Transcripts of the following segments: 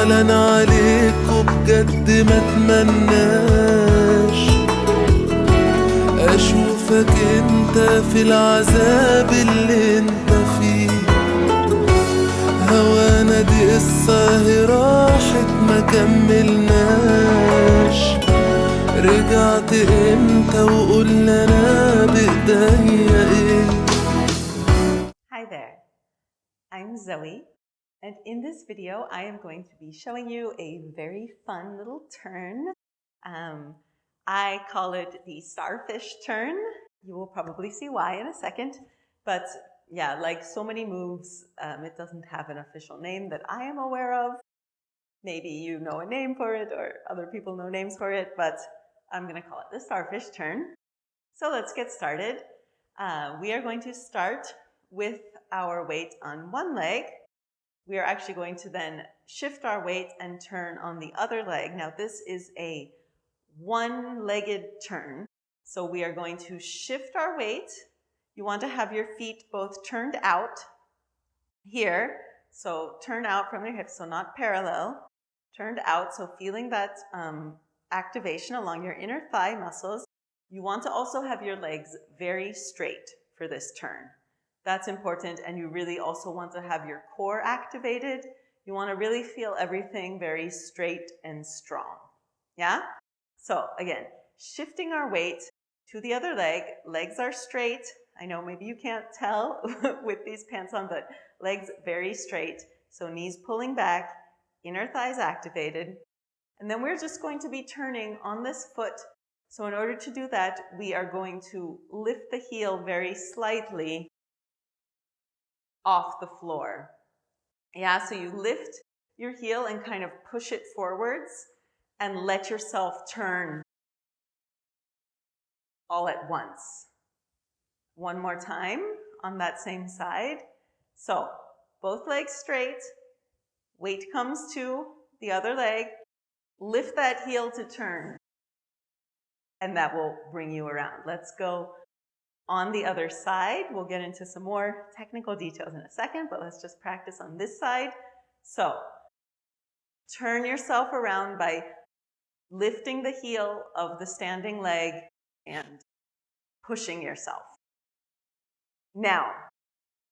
زعلان عليك وبجد ما اتمناش اشوفك انت في العذاب اللي انت فيه. هوانا دي قصة هي راحت ما كملناش. رجعت امتى وقولنا انا بايديا ايه. Hi there, I'm Zoe, and in this video I am going to be showing you a very fun little turn. I call it the Starfish turn. You will probably see why in a second, but yeah, like so many moves, it doesn't have an official name that I am aware of. Maybe you know a name for it or other people know names for it, but I'm going to call it the Starfish turn. So let's get started. We are going to start with our weight on one leg. We are actually going to then shift our weight and turn on the other leg. Now this is a one-legged turn. So we are going to shift our weight. You want to have your feet both turned out here. So turn out from your hips, so not parallel. Turned out, so feeling that activation along your inner thigh muscles. You want to also have your legs very straight for this turn. That's important, and you really also want to have your core activated. You want to really feel everything very straight and strong. Yeah? So again, shifting our weight to the other leg. Legs are straight. I know maybe you can't tell with these pants on, but legs very straight. So knees pulling back, inner thighs activated. And then we're just going to be turning on this foot. So in order to do that, we are going to lift the heel very slightly off the floor. Yeah, so you lift your heel and kind of push it forwards and let yourself turn all at once. One more time on that same side. So both legs straight, weight comes to the other leg, lift that heel to turn, and that will bring you around. Let's go on the other side. We'll get into some more technical details in a second, but let's just practice on this side. So turn yourself around by lifting the heel of the standing leg and pushing yourself. Now,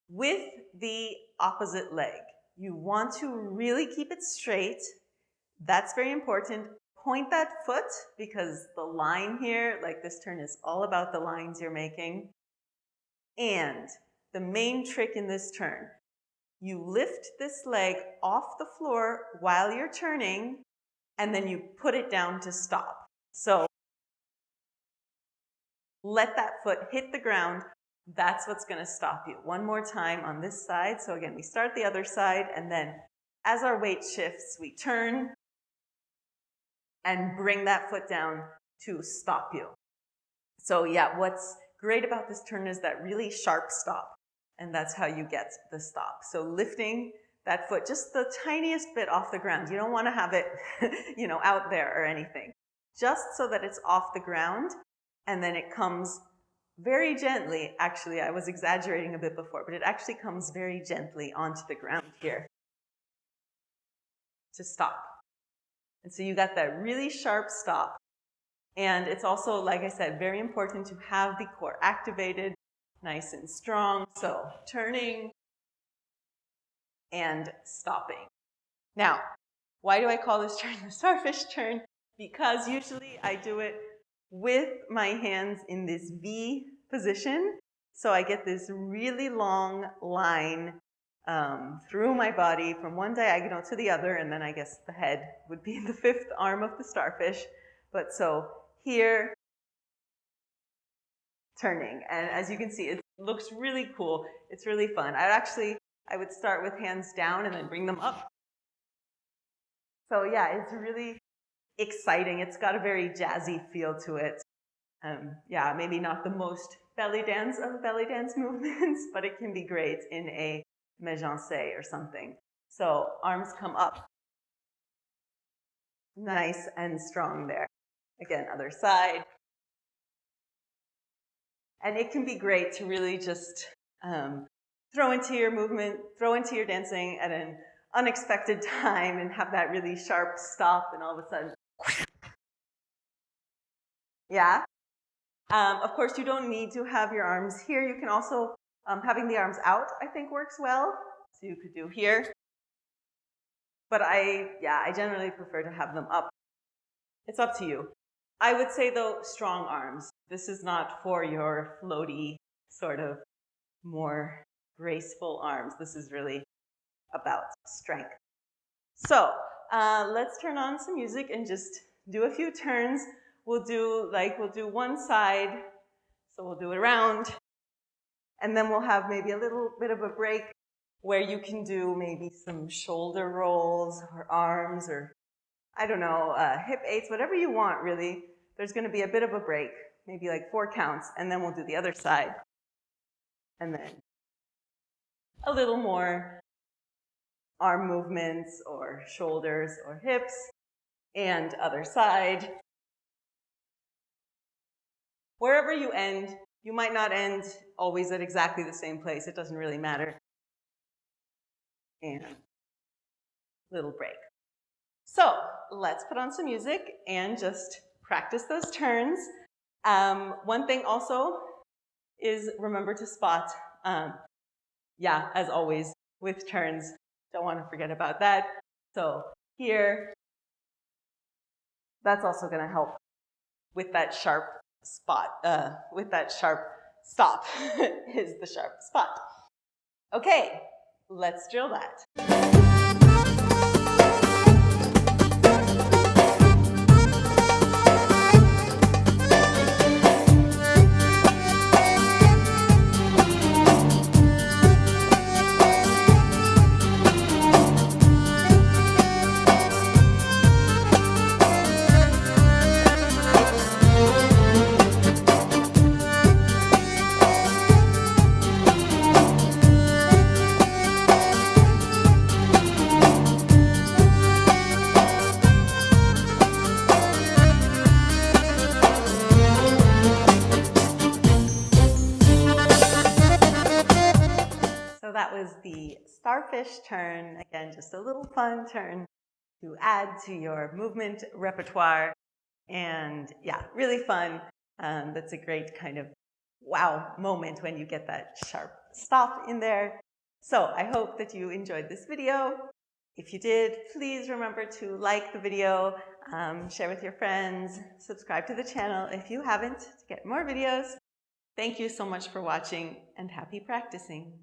with the opposite leg, you want to really keep it straight. That's very important. Point that foot, because the line here, like this turn is all about the lines you're making. And the main trick in this turn, you lift this leg off the floor while you're turning, and then you put it down to stop. So let that foot hit the ground. That's what's going to stop you. One more time on this side. So again, we start the other side, and then as our weight shifts, we turn and bring that foot down to stop you. So yeah, what's great about this turn is that really sharp stop, and that's how you get the stop. So lifting that foot just the tiniest bit off the ground. You don't want to have it, out there or anything. Just so that it's off the ground, and then it comes very gently. Actually, I was exaggerating a bit before, but it actually comes very gently onto the ground here to stop. And so you got that really sharp stop. And it's also, like I said, very important to have the core activated, nice and strong. So turning and stopping. Now, why do I call this turn the Starfish turn? Because usually I do it with my hands in this V position. So I get this really long line through my body from one diagonal to the other, and then I guess the head would be the fifth arm of the starfish. But so here, turning, and as you can see, it looks really cool. It's really fun. I would start with hands down and then bring them up. So yeah, it's really exciting. It's got a very jazzy feel to it. Yeah, maybe not the most belly dance of belly dance movements, but it can be great in a méjancé or something. So arms come up. Nice and strong there. Again, other side. And it can be great to really just throw into your movement, throw into your dancing at an unexpected time and have that really sharp stop and all of a sudden, yeah. Of course, you don't need to have your arms here. You can also, having the arms out, I think works well. So you could do here. But I generally prefer to have them up. It's up to you. I would say though, strong arms. This is not for your floaty, sort of more graceful arms. This is really about strength. So let's turn on some music and just do a few turns. We'll do one side, so we'll do it around, and then we'll have maybe a little bit of a break where you can do maybe some shoulder rolls or arms or, I don't know, hip eights, whatever you want really. There's going to be a bit of a break, maybe like 4 counts, and then we'll do the other side. And then a little more arm movements or shoulders or hips, and other side. Wherever you end, you might not end always at exactly the same place. It doesn't really matter. And little break. So let's put on some music and just practice those turns. One thing also is remember to spot. As always with turns, don't want to forget about that. So here, that's also going to help with that sharp spot, with that sharp stop is the sharp spot. Okay, let's drill that. So that was the Starfish turn. Again, just a little fun turn to add to your movement repertoire. And yeah, really fun. That's a great kind of wow moment when you get that sharp stop in there. So I hope that you enjoyed this video. If you did, please remember to like the video, share with your friends, subscribe to the channel if you haven't to get more videos. Thank you so much for watching and happy practicing.